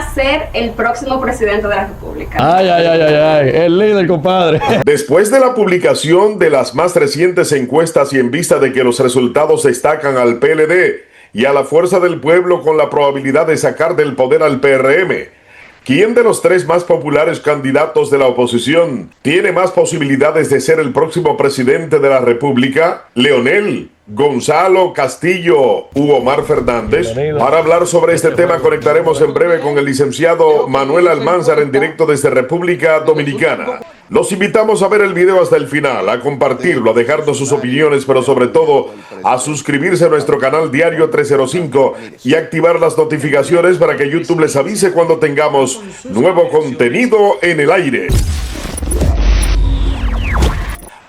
a ser el próximo presidente de la República. Ay, ay, ay, ay, ay, el líder, compadre. Después de la publicación de las más recientes encuestas y en vista de que los resultados destacan al PLD y a la Fuerza del Pueblo con la probabilidad de sacar del poder al PRM, ¿quién de los tres más populares candidatos de la oposición tiene más posibilidades de ser el próximo presidente de la República? ¿Leonel, Gonzalo Castillo u Omar Fernández? Para hablar sobre este tema conectaremos en breve con el licenciado Manuel Almanzar en directo desde República Dominicana. Los invitamos a ver el video hasta el final, a compartirlo, a dejarnos sus opiniones, pero sobre todo a suscribirse a nuestro canal Diario 305 y activar las notificaciones para que YouTube les avise cuando tengamos nuevo contenido en el aire.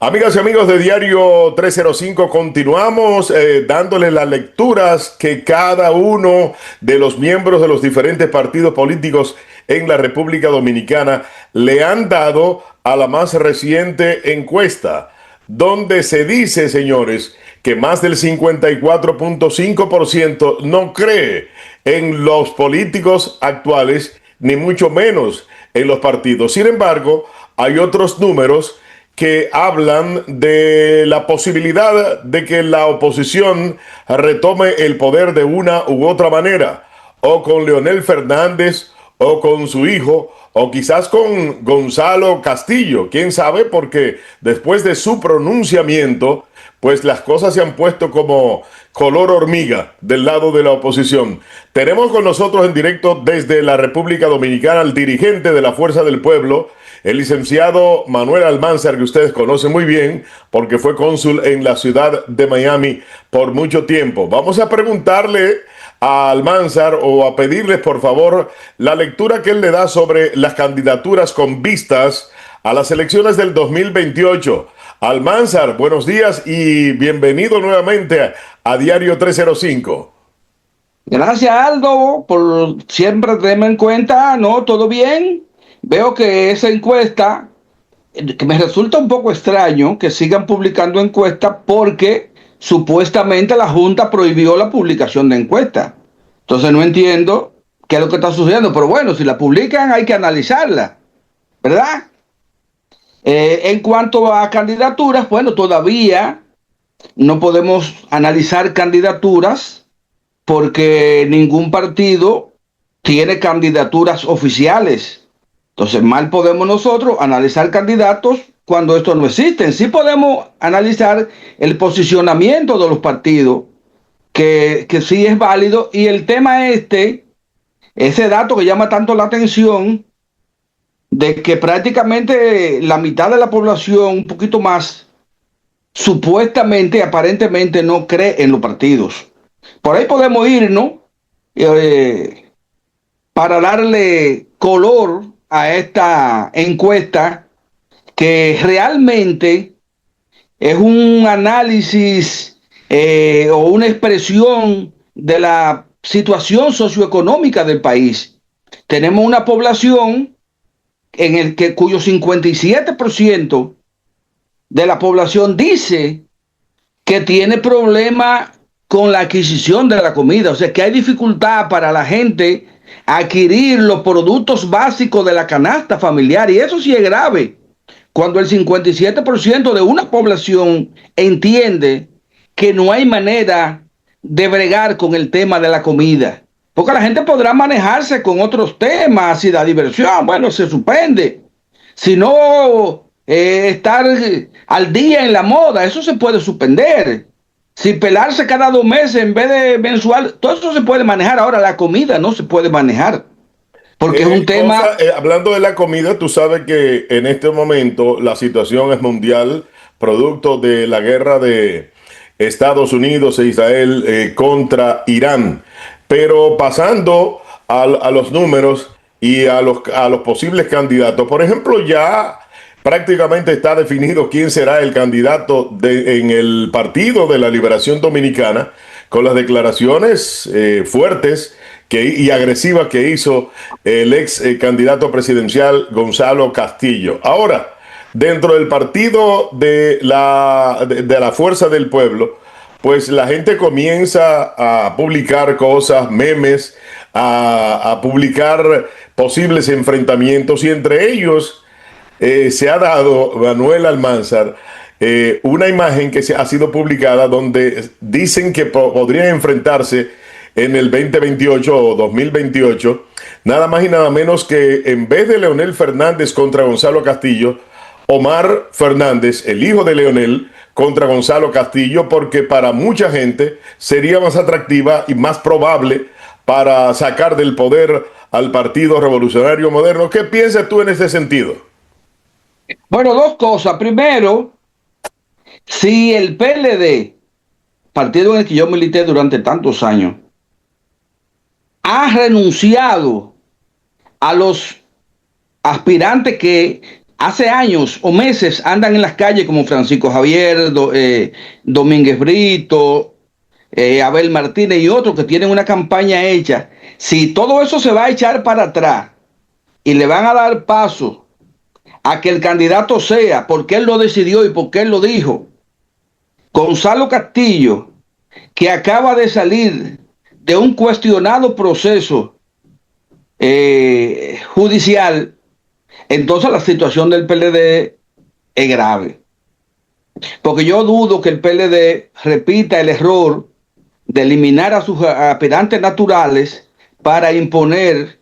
Amigas y amigos de Diario 305, continuamos dándoles las lecturas que cada uno de los miembros de los diferentes partidos políticos en la República Dominicana le han dado a la más reciente encuesta, donde se dice, señores, que más del 54.5% no cree en los políticos actuales, ni mucho menos en los partidos. Sin embargo, hay otros números que hablan de la posibilidad de que la oposición retome el poder de una u otra manera, o con Leonel Fernández, o con su hijo, o quizás con Gonzalo Castillo, quién sabe, porque después de su pronunciamiento, pues las cosas se han puesto como color hormiga del lado de la oposición. Tenemos con nosotros en directo desde la República Dominicana al dirigente de la Fuerza del Pueblo, el licenciado Manuel Almanzar, que ustedes conocen muy bien porque fue cónsul en la ciudad de Miami por mucho tiempo. Vamos a preguntarle a Almanzar o a pedirles por favor la lectura que él le da sobre las candidaturas con vistas a las elecciones del 2028. Almanzar, buenos días y bienvenido nuevamente a Diario 305. Gracias, Aldo, por siempre tenerme en cuenta. No, todo bien. Veo que esa encuesta, que me resulta un poco extraño que sigan publicando encuestas porque supuestamente la Junta prohibió la publicación de encuestas. Entonces no entiendo qué es lo que está sucediendo, pero bueno, si la publican hay que analizarla, ¿verdad? En cuanto a candidaturas, bueno, todavía no podemos analizar candidaturas porque ningún partido tiene candidaturas oficiales. Entonces, mal podemos nosotros analizar candidatos cuando esto no existe. Sí podemos analizar el posicionamiento de los partidos, que sí es válido. Y el tema ese dato que llama tanto la atención, de que prácticamente la mitad de la población, un poquito más, supuestamente, aparentemente no cree en los partidos. Por ahí podemos irnos para darle color a esta encuesta, que realmente es un análisis o una expresión de la situación socioeconómica del país. Tenemos una población cuyo 57% de la población dice que tiene problemas con la adquisición de la comida, o sea que hay dificultad para la gente adquirir los productos básicos de la canasta familiar, y eso sí es grave cuando el 57% de una población entiende que no hay manera de bregar con el tema de la comida, porque la gente podrá manejarse con otros temas y la diversión, bueno, se suspende, si no estar al día en la moda, eso se puede suspender. Si pelarse cada 2 meses en vez de mensual, todo eso se puede manejar. Ahora la comida no se puede manejar, porque es un tema... hablando de la comida, tú sabes que en este momento la situación es mundial, producto de la guerra de Estados Unidos e Israel contra Irán. Pero pasando a los números y a los posibles candidatos, por ejemplo, ya prácticamente está definido quién será el candidato en el Partido de la Liberación Dominicana, con las declaraciones fuertes y agresivas que hizo el ex candidato presidencial Gonzalo Castillo. Ahora, dentro del Partido de la Fuerza del Pueblo, pues la gente comienza a publicar cosas, memes, a publicar posibles enfrentamientos y entre ellos se ha dado, Manuel Almanzar, una imagen que ha sido publicada donde dicen que podrían enfrentarse en el 2028 o 2028, nada más y nada menos que en vez de Leonel Fernández contra Gonzalo Castillo, Omar Fernández, el hijo de Leonel, contra Gonzalo Castillo, porque para mucha gente sería más atractiva y más probable para sacar del poder al Partido Revolucionario Moderno. ¿Qué piensas tú en ese sentido? Bueno, dos cosas. Primero, si el PLD, partido en el que yo milité durante tantos años, ha renunciado a los aspirantes que hace años o meses andan en las calles como Francisco Javier, Domínguez Brito, Abel Martínez y otros que tienen una campaña hecha, si todo eso se va a echar para atrás y le van a dar paso a que el candidato sea, porque él lo decidió y porque él lo dijo, Gonzalo Castillo, que acaba de salir de un cuestionado proceso judicial, entonces la situación del PLD es grave. Porque yo dudo que el PLD repita el error de eliminar a sus aspirantes naturales para imponer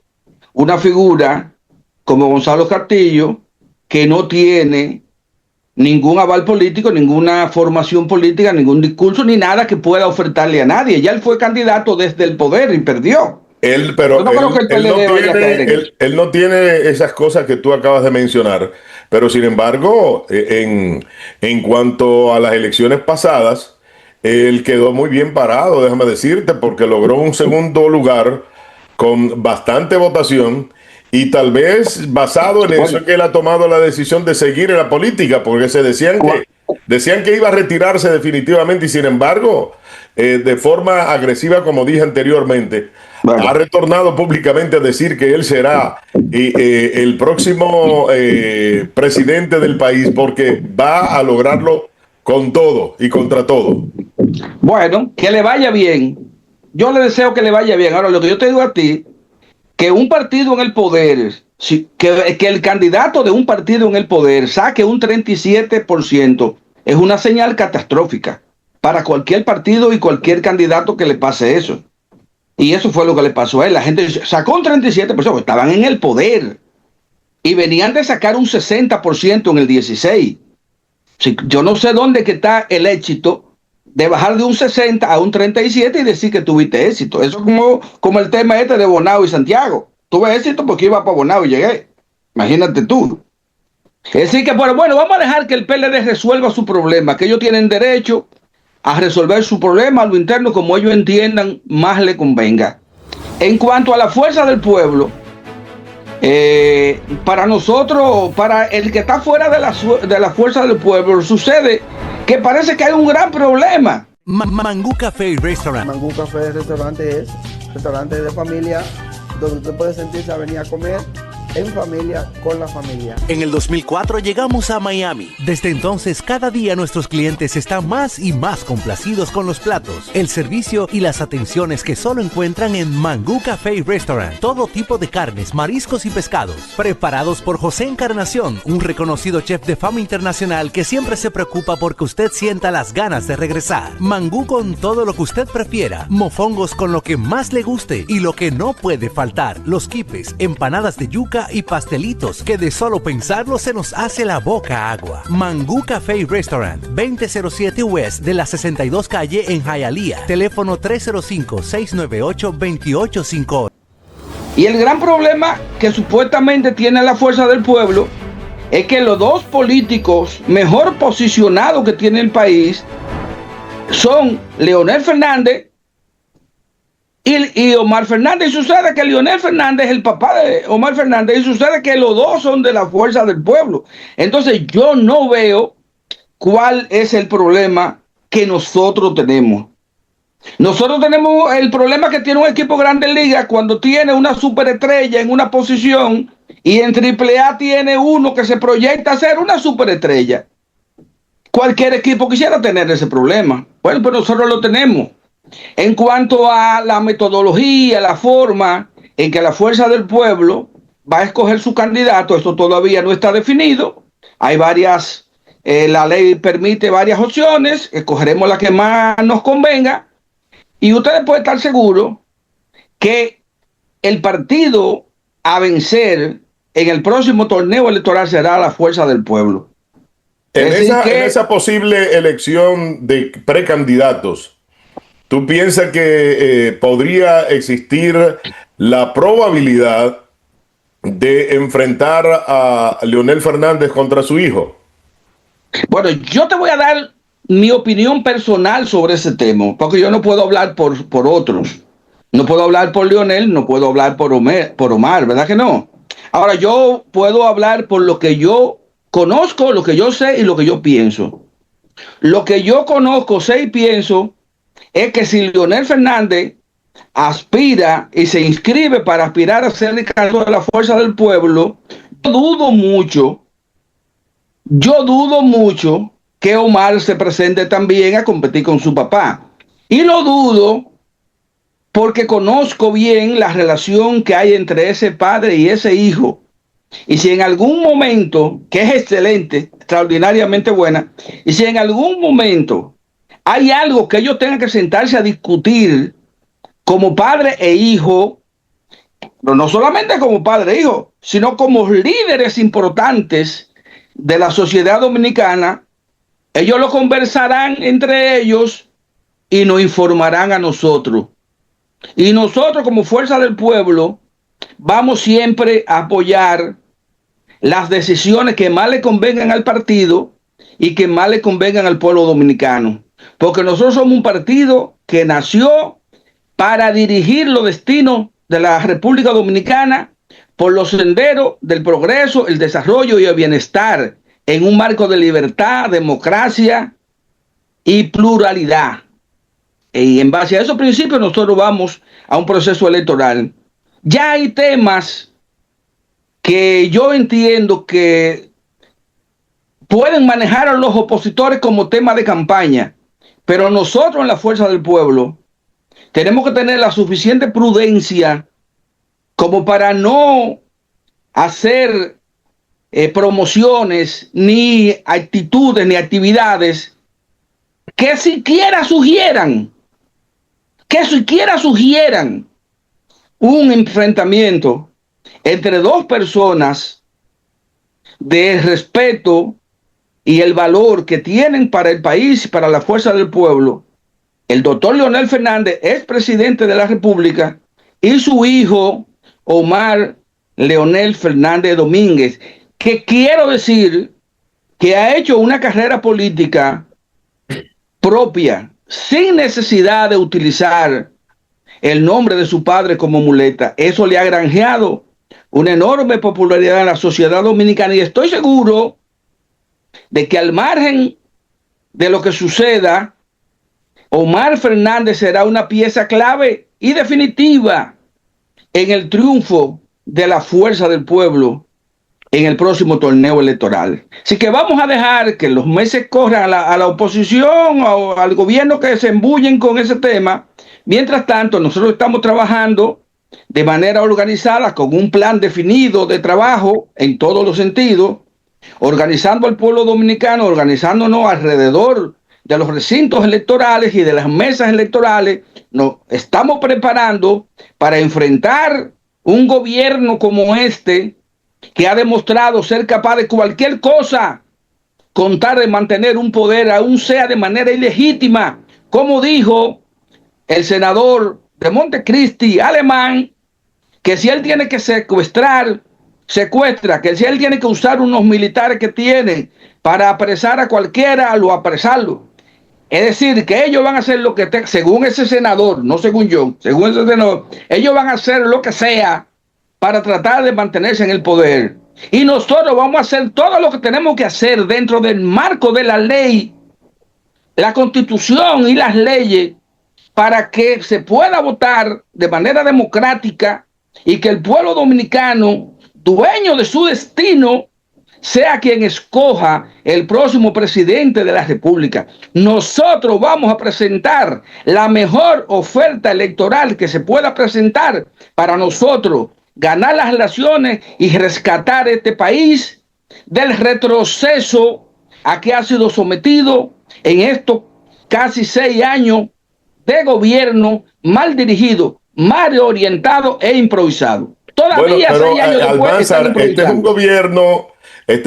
una figura como Gonzalo Castillo, que no tiene ningún aval político, ninguna formación política, ningún discurso, ni nada que pueda ofertarle a nadie. Ya él fue candidato desde el poder y perdió. Él no tiene esas cosas que tú acabas de mencionar, pero sin embargo, en cuanto a las elecciones pasadas, él quedó muy bien parado, déjame decirte, porque logró un segundo lugar con bastante votación y tal vez basado en eso que él ha tomado la decisión de seguir en la política, porque se decían que iba a retirarse definitivamente y sin embargo, de forma agresiva, como dije anteriormente, ha retornado públicamente a decir que él será el próximo presidente del país porque va a lograrlo con todo y contra todo. Bueno, que le vaya bien. Yo le deseo que le vaya bien. Ahora, lo que yo te digo a ti, que un partido en el poder, que el candidato de un partido en el poder saque un 37%, es una señal catastrófica para cualquier partido y cualquier candidato que le pase eso. Y eso fue lo que le pasó a él. La gente sacó un 37%, estaban en el poder y venían de sacar un 60% en el 16. Yo no sé dónde que está el éxito de bajar de un 60 a un 37 y decir que tuviste éxito. Eso es como el tema este de Bonao y Santiago. Tuve éxito porque iba para Bonao y llegué. Imagínate tú. Es decir que, bueno, vamos a dejar que el PLD resuelva su problema, que ellos tienen derecho a resolver su problema a lo interno como ellos entiendan más le convenga. En cuanto a la fuerza del pueblo, para nosotros, para el que está fuera de la fuerza del pueblo, sucede que parece que hay un gran problema. Mangú Café y Restaurant. Mangú Café y Restaurante es restaurante de familia donde usted puede sentirse a venir a comer en familia, con la familia. En el 2004 llegamos a Miami. Desde entonces, cada día nuestros clientes están más y más complacidos con los platos, el servicio y las atenciones que solo encuentran en Mangú Café y Restaurant. Todo tipo de carnes, mariscos y pescados, preparados por José Encarnación, un reconocido chef de fama internacional que siempre se preocupa porque usted sienta las ganas de regresar. Mangú con todo lo que usted prefiera, mofongos con lo que más le guste y lo que no puede faltar, los quipes, empanadas de yuca y pastelitos que de solo pensarlo se nos hace la boca agua. Mangú Café y Restaurant, 2007 West de la 62 calle en Hialeah. Teléfono 305-698-2858. Y el gran problema que supuestamente tiene la fuerza del pueblo es que los dos políticos mejor posicionados que tiene el país son Leonel Fernández y Omar Fernández. Y sucede que Leonel Fernández es el papá de Omar Fernández y sucede que los dos son de la fuerza del pueblo. Entonces yo no veo cuál es el problema que nosotros tenemos. Nosotros tenemos el problema que tiene un equipo grande en liga cuando tiene una superestrella en una posición y en AAA tiene uno que se proyecta a ser una superestrella. Cualquier equipo quisiera tener ese problema. Bueno, pero nosotros lo tenemos. En cuanto a la metodología, la forma en que la Fuerza del Pueblo va a escoger su candidato, esto todavía no está definido. Hay varias, la ley permite varias opciones, escogeremos la que más nos convenga. Y ustedes pueden estar seguros que el partido a vencer en el próximo torneo electoral será la Fuerza del Pueblo. En esa posible elección de precandidatos, ¿tú piensas que podría existir la probabilidad de enfrentar a Leonel Fernández contra su hijo? Bueno, yo te voy a dar mi opinión personal sobre ese tema, porque yo no puedo hablar por otros. No puedo hablar por Leonel, no puedo hablar por Omar, ¿verdad que no? Ahora, yo puedo hablar por lo que yo conozco, lo que yo sé y lo que yo pienso. Lo que yo conozco, sé y pienso es que si Leonel Fernández aspira y se inscribe para aspirar a ser el candidato de la Fuerza del Pueblo, yo dudo mucho que Omar se presente también a competir con su papá. Y lo dudo porque conozco bien la relación que hay entre ese padre y ese hijo. Y si en algún momento, que es excelente, extraordinariamente buena, y si en algún momento hay algo que ellos tengan que sentarse a discutir como padre e hijo, pero no solamente como padre e hijo, sino como líderes importantes de la sociedad dominicana, ellos lo conversarán entre ellos y nos informarán a nosotros. Y nosotros como Fuerza del Pueblo vamos siempre a apoyar las decisiones que más le convengan al partido y que más le convengan al pueblo dominicano. Porque nosotros somos un partido que nació para dirigir los destinos de la República Dominicana por los senderos del progreso, el desarrollo y el bienestar en un marco de libertad, democracia y pluralidad. Y en base a esos principios nosotros vamos a un proceso electoral. Ya hay temas que yo entiendo que pueden manejar a los opositores como tema de campaña, pero nosotros en la Fuerza del Pueblo tenemos que tener la suficiente prudencia como para no hacer promociones, ni actitudes, ni actividades que siquiera sugieran un enfrentamiento entre dos personas de respeto y el valor que tienen para el país y para la Fuerza del Pueblo. El doctor Leonel Fernández es presidente de la República y su hijo Omar Leonel Fernández Domínguez, que quiero decir que ha hecho una carrera política propia, sin necesidad de utilizar el nombre de su padre como muleta. Eso le ha granjeado una enorme popularidad en la sociedad dominicana y estoy seguro de que al margen de lo que suceda, Omar Fernández será una pieza clave y definitiva en el triunfo de la Fuerza del Pueblo en el próximo torneo electoral. Así que vamos a dejar que los meses corran a la oposición o al gobierno que se embullen con ese tema. Mientras tanto, nosotros estamos trabajando de manera organizada con un plan definido de trabajo en todos los sentidos, organizando al pueblo dominicano, organizándonos alrededor de los recintos electorales y de las mesas electorales. Nos estamos preparando para enfrentar un gobierno como este, que ha demostrado ser capaz de cualquier cosa con tal de mantener un poder, aún sea de manera ilegítima, como dijo el senador de Montecristi, Alemán, que si él tiene que secuestra, que si él tiene que usar unos militares que tiene para apresar a cualquiera, lo apresarlo. Es decir, que ellos van a hacer lo que, según ese senador, no según yo, según ese senador, ellos van a hacer lo que sea para tratar de mantenerse en el poder. Y nosotros vamos a hacer todo lo que tenemos que hacer dentro del marco de la ley, la Constitución y las leyes, para que se pueda votar de manera democrática y que el pueblo dominicano, dueño de su destino, sea quien escoja el próximo presidente de la República, nosotros vamos a presentar la mejor oferta electoral que se pueda presentar para nosotros ganar las elecciones y rescatar este país del retroceso a que ha sido sometido en estos casi 6 años de gobierno mal dirigido, mal orientado e improvisado. Todavía Bueno, pero 6 años después Almanzar, este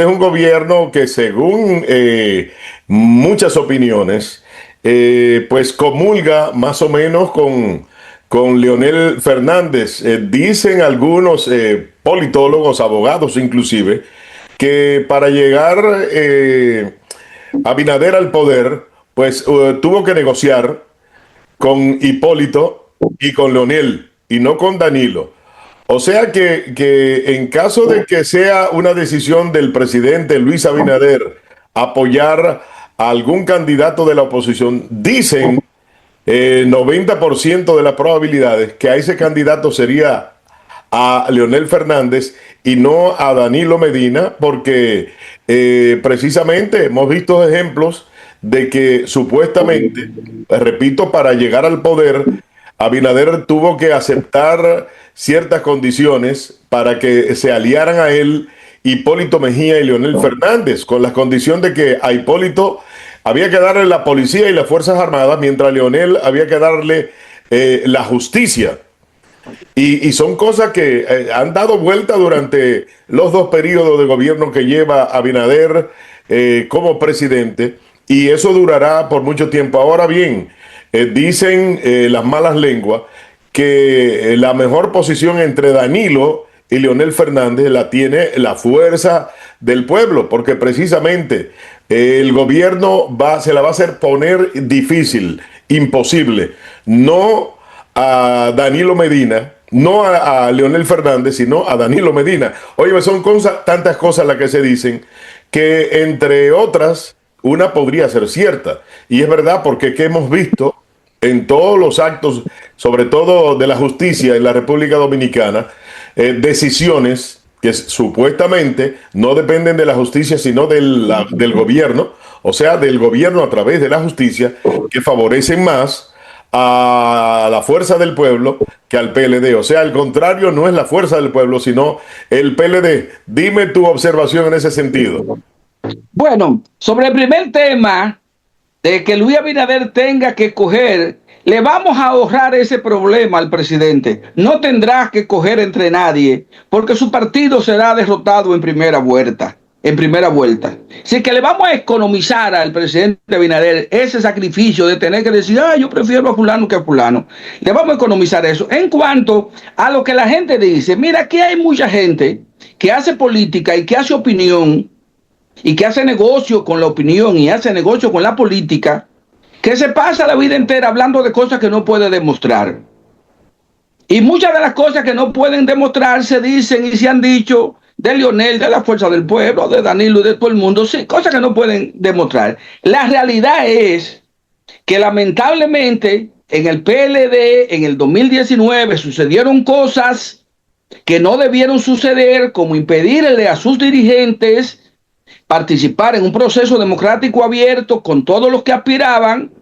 es un gobierno que según muchas opiniones, pues comulga más o menos con Leonel Fernández. Dicen algunos politólogos, abogados inclusive, que para llegar Abinader al poder, pues tuvo que negociar con Hipólito y con Leonel y no con Danilo. O sea que en caso de que sea una decisión del presidente Luis Abinader apoyar a algún candidato de la oposición, dicen 90% de las probabilidades que a ese candidato sería a Leonel Fernández y no a Danilo Medina, porque precisamente hemos visto ejemplos de que supuestamente, repito, para llegar al poder, Abinader tuvo que aceptar ciertas condiciones para que se aliaran a él Hipólito Mejía y Leonel Fernández, con la condición de que a Hipólito había que darle la policía y las Fuerzas Armadas, mientras a Leonel había que darle la justicia. Y son cosas que han dado vuelta durante los 2 periodos de gobierno que lleva Abinader como presidente, y eso durará por mucho tiempo. Ahora bien, dicen las malas lenguas que la mejor posición entre Danilo y Leonel Fernández la tiene la fuerza del pueblo, porque precisamente el gobierno se la va a hacer poner difícil, imposible, no a Danilo Medina, no a Leonel Fernández, sino a Danilo Medina. Oye, son tantas cosas las que se dicen que, entre otras, una podría ser cierta. Y es verdad, porque que hemos visto en todos los actos, sobre todo de la justicia en la República Dominicana, decisiones que supuestamente no dependen de la justicia, sino del gobierno, o sea, del gobierno a través de la justicia, que favorecen más a la fuerza del pueblo que al PLD. O sea, al contrario, no es la fuerza del pueblo, sino el PLD. Dime tu observación en ese sentido. Bueno, sobre el primer tema de que Luis Abinader tenga que coger, le vamos a ahorrar ese problema al presidente. No tendrá que coger entre nadie, porque su partido será derrotado en primera vuelta. Así que le vamos a economizar al presidente Abinader ese sacrificio de tener que decir, yo prefiero a fulano que a fulano. Le vamos a economizar eso. En cuanto a lo que la gente dice, mira, aquí hay mucha gente que hace política y que hace opinión, y que hace negocio con la opinión y hace negocio con la política, que se pasa la vida entera hablando de cosas que no puede demostrar. Y muchas de las cosas que no pueden demostrar se dicen y se han dicho de Leonel, de la Fuerza del Pueblo, de Danilo y de todo el mundo, sí, cosas que no pueden demostrar. La realidad es que lamentablemente en el PLD en el 2019 sucedieron cosas que no debieron suceder, como impedirle a sus dirigentes participar en un proceso democrático abierto con todos los que aspiraban,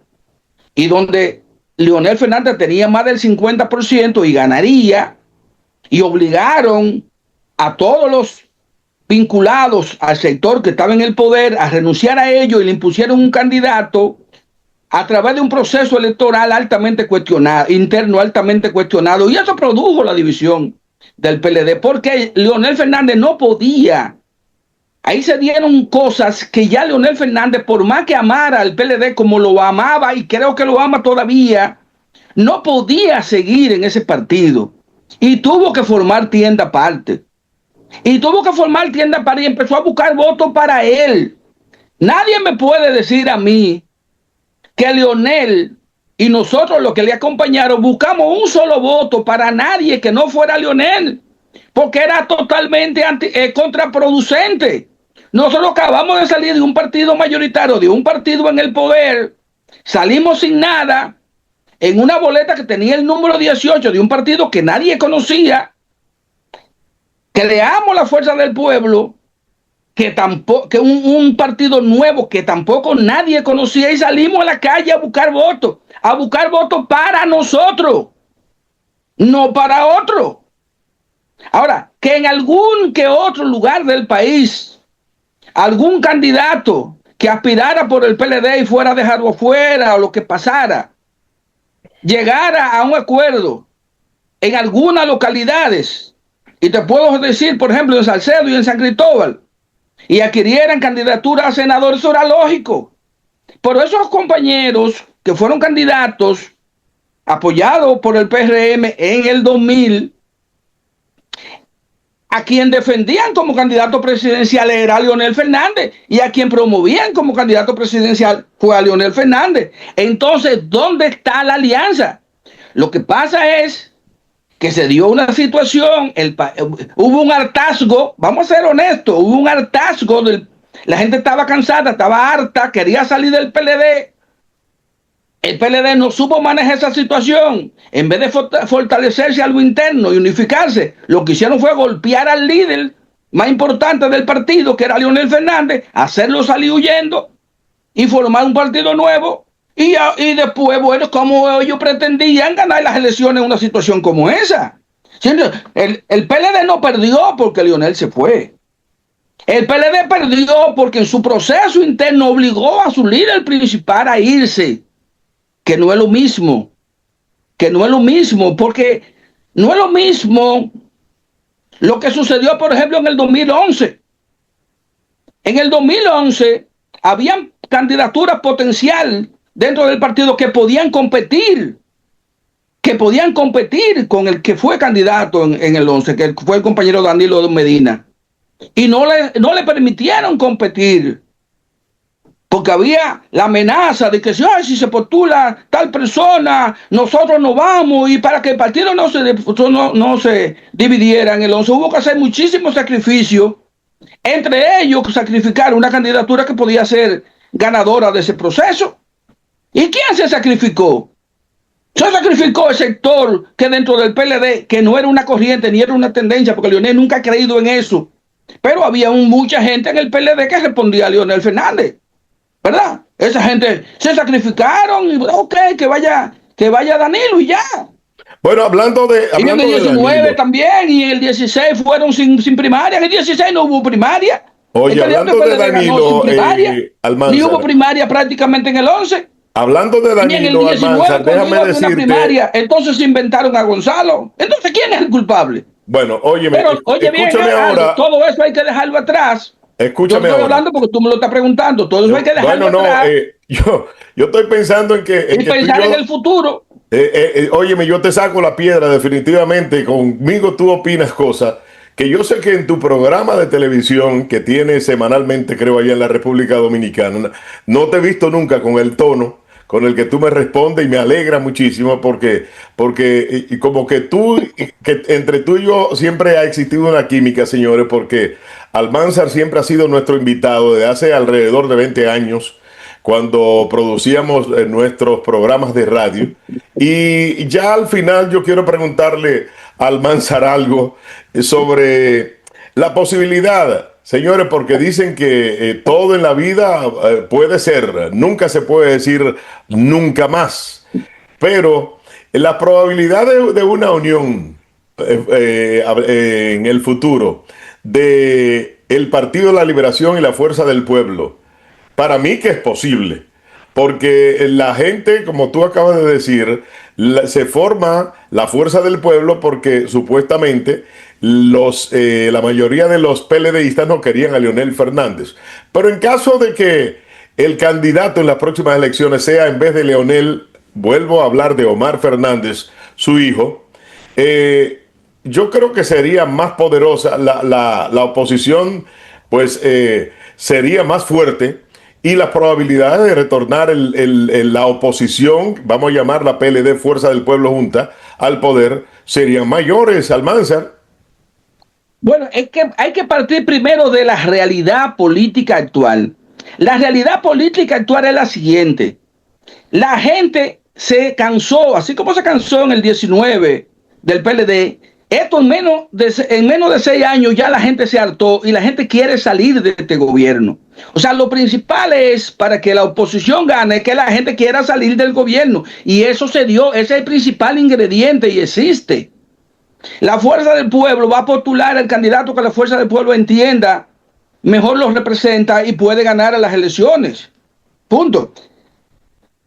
y donde Leonel Fernández tenía más del 50% y ganaría, y obligaron a todos los vinculados al sector que estaba en el poder a renunciar a ello, y le impusieron un candidato a través de un proceso electoral altamente cuestionado, interno altamente cuestionado, y eso produjo la división del PLD, porque Leonel Fernández no podía. Ahí se dieron cosas que ya Leonel Fernández, por más que amara al PLD como lo amaba, y creo que lo ama todavía, no podía seguir en ese partido. Y tuvo que formar tienda aparte. Y empezó a buscar votos para él. Nadie me puede decir a mí que Leonel y nosotros, los que le acompañaron, buscamos un solo voto para nadie que no fuera Leonel, porque era totalmente contraproducente. Nosotros acabamos de salir de un partido mayoritario, de un partido en el poder, salimos sin nada, en una boleta que tenía el número 18 de un partido que nadie conocía. Creamos la Fuerza del Pueblo, que tampoco, que un partido nuevo que tampoco nadie conocía, y salimos a la calle a buscar votos para nosotros, no para otro. Ahora, que en algún que otro lugar del país, algún candidato que aspirara por el PLD y fuera dejado fuera o lo que pasara, llegara a un acuerdo en algunas localidades, y te puedo decir, por ejemplo, en Salcedo y en San Cristóbal, y adquirieran candidatura a senador, eso era lógico. Pero esos compañeros que fueron candidatos apoyados por el PRM en el 2000, a quien defendían como candidato presidencial era Leonel Fernández, y a quien promovían como candidato presidencial fue a Leonel Fernández. Entonces, ¿dónde está la alianza? Lo que pasa es que se dio una situación, hubo un hartazgo, vamos a ser honestos, hubo un hartazgo, la gente estaba cansada, estaba harta, quería salir del PLD. El PLD no supo manejar esa situación. En vez de fortalecerse a lo interno y unificarse, lo que hicieron fue golpear al líder más importante del partido, que era Leonel Fernández, hacerlo salir huyendo y formar un partido nuevo. Y después, bueno, como ellos pretendían ganar las elecciones en una situación como esa. El PLD no perdió porque Leonel se fue. El PLD perdió porque en su proceso interno obligó a su líder principal a irse. Que no es lo mismo. Porque no es lo mismo lo que sucedió, por ejemplo, en el 2011. En el 2011 habían candidaturas potencial dentro del partido que podían competir con el que fue candidato en el 11, que fue el compañero Danilo Medina, y no le permitieron competir porque había la amenaza de que si se postula tal persona, nosotros nos vamos, y para que el partido no se dividiera en el 11 hubo que hacer muchísimos sacrificios, entre ellos sacrificar una candidatura que podía ser ganadora de ese proceso. ¿Y quién se sacrificó? Se sacrificó el sector que dentro del PLD, que no era una corriente ni era una tendencia, porque Leonel nunca ha creído en eso, pero había mucha gente en el PLD que respondía a Leonel Fernández, ¿verdad? Esa gente se sacrificaron y ok, que vaya Danilo y ya. Bueno, hablando de y en el 19 también, y en el 16 fueron sin primaria. En el 16 no hubo primaria. Oye, hablando de Danilo, Almanzar, ni hubo primaria prácticamente en el 11. Hablando de Danilo, y en el 19, Almanzar, déjame decirte, primaria, entonces se inventaron a Gonzalo. Entonces, ¿quién es el culpable? Bueno, óyeme, escúchame bien, ahora. Todo eso hay que dejarlo atrás. Escúchame, yo estoy hablando porque tú me lo estás preguntando. Todo eso hay que dejarlo atrás. Yo estoy pensando en que... pensar en el futuro. Óyeme, yo te saco la piedra definitivamente. Conmigo tú opinas cosas que yo sé que en tu programa de televisión que tienes semanalmente, creo, allá en la República Dominicana, no te he visto nunca con el tono con el que tú me respondes, y me alegra muchísimo porque como que entre tú y yo siempre ha existido una química, señores, porque Almanzar siempre ha sido nuestro invitado desde hace alrededor de 20 años, cuando producíamos nuestros programas de radio. Y ya al final yo quiero preguntarle a Almanzar algo sobre la posibilidad, señores, porque dicen que todo en la vida puede ser, nunca se puede decir nunca más, pero la probabilidad de una unión en el futuro de el Partido de la Liberación y la Fuerza del Pueblo, para mí que es posible, porque la gente, como tú acabas de decir, se forma la Fuerza del Pueblo porque supuestamente la mayoría de los PLDistas no querían a Leonel Fernández. Pero en caso de que el candidato en las próximas elecciones sea, en vez de Leonel, vuelvo a hablar de Omar Fernández, su hijo, yo creo que sería más poderosa, la oposición pues sería más fuerte, y las probabilidades de retornar la oposición, vamos a llamarla PLD, Fuerza del Pueblo Junta, al poder, serían mayores, Almanzar. Bueno, es que hay que partir primero de la realidad política actual. La realidad política actual es la siguiente. La gente se cansó, así como se cansó en el 19 del PLD, Esto en menos de 6 años ya la gente se hartó y la gente quiere salir de este gobierno. O sea, lo principal es para que la oposición gane que la gente quiera salir del gobierno. Y eso se dio, ese es el principal ingrediente y existe. La fuerza del pueblo va a postular al candidato que la fuerza del pueblo entienda mejor los representa y puede ganar a las elecciones. Punto.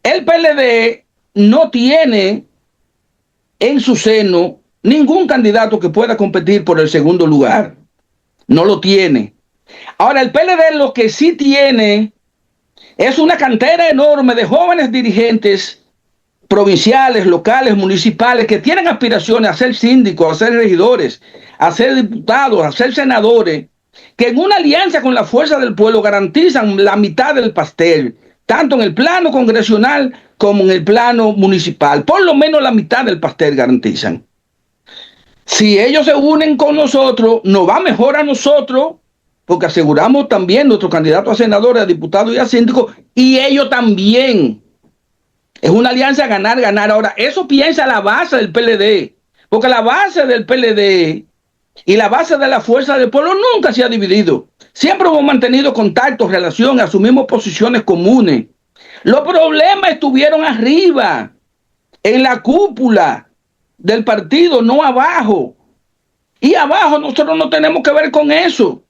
El PLD no tiene en su seno ningún candidato que pueda competir por el segundo lugar. No lo tiene. Ahora, el PLD lo que sí tiene es una cantera enorme de jóvenes dirigentes provinciales, locales, municipales, que tienen aspiraciones a ser síndicos, a ser regidores, a ser diputados, a ser senadores, que en una alianza con la fuerza del pueblo garantizan la mitad del pastel, tanto en el plano congresional como en el plano municipal. Por lo menos la mitad del pastel garantizan. Si ellos se unen con nosotros, nos va mejor a nosotros, porque aseguramos también nuestro candidato a senadores, a diputados y a síndicos, y ellos también. Es una alianza ganar. Ahora, eso piensa la base del PLD, porque la base del PLD y la base de la fuerza del pueblo nunca se ha dividido. Siempre hemos mantenido contactos, relaciones, asumimos posiciones comunes. Los problemas estuvieron arriba, en la cúpula del partido, no abajo. Y abajo nosotros no tenemos que ver con eso.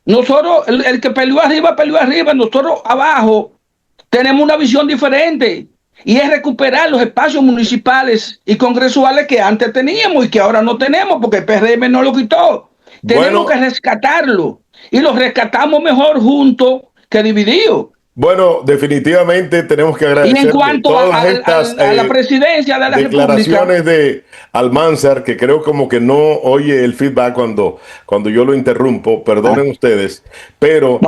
Nosotros, el que peleó arriba, nosotros abajo tenemos una visión diferente. Y es recuperar los espacios municipales y congresuales que antes teníamos y que ahora no tenemos, porque el PRM no lo quitó. Tenemos que rescatarlo. Y lo rescatamos mejor juntos que divididos. Bueno, definitivamente tenemos que agradecer. Y en cuanto a la presidencia de la declaraciones de Almanzar, que creo como que no oye el feedback cuando yo lo interrumpo, perdonen ustedes, pero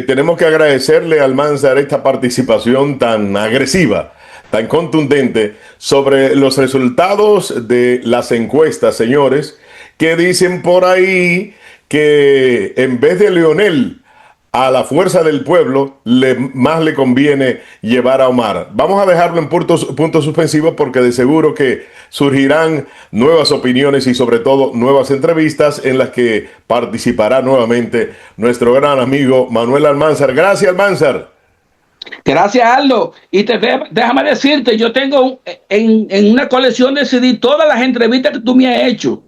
tenemos que agradecerle a Almanzar esta participación tan agresiva, tan contundente sobre los resultados de las encuestas, señores, que dicen por ahí que en vez de Leonel, a la fuerza del pueblo más le conviene llevar a Omar. Vamos a dejarlo en puntos suspensivos porque de seguro que surgirán nuevas opiniones y sobre todo nuevas entrevistas en las que participará nuevamente nuestro gran amigo Manuel Almanzar. Gracias, Almanzar. Gracias, Aldo. Y déjame decirte, yo tengo en una colección de CD todas las entrevistas que tú me has hecho.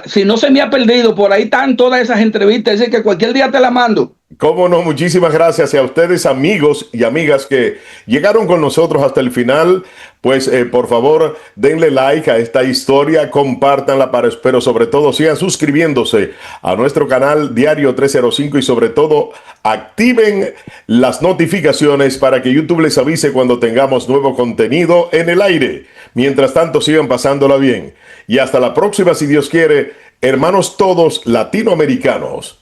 Si no se me ha perdido, por ahí están todas esas entrevistas, así que cualquier día te la mando. Cómo no, muchísimas gracias a ustedes, amigos y amigas que llegaron con nosotros hasta el final. Pues por favor denle like a esta historia, compártanla, pero sobre todo sigan suscribiéndose a nuestro canal Diario 305 y sobre todo activen las notificaciones para que YouTube les avise cuando tengamos nuevo contenido en el aire. Mientras tanto sigan pasándola bien y hasta la próxima si Dios quiere, hermanos todos latinoamericanos.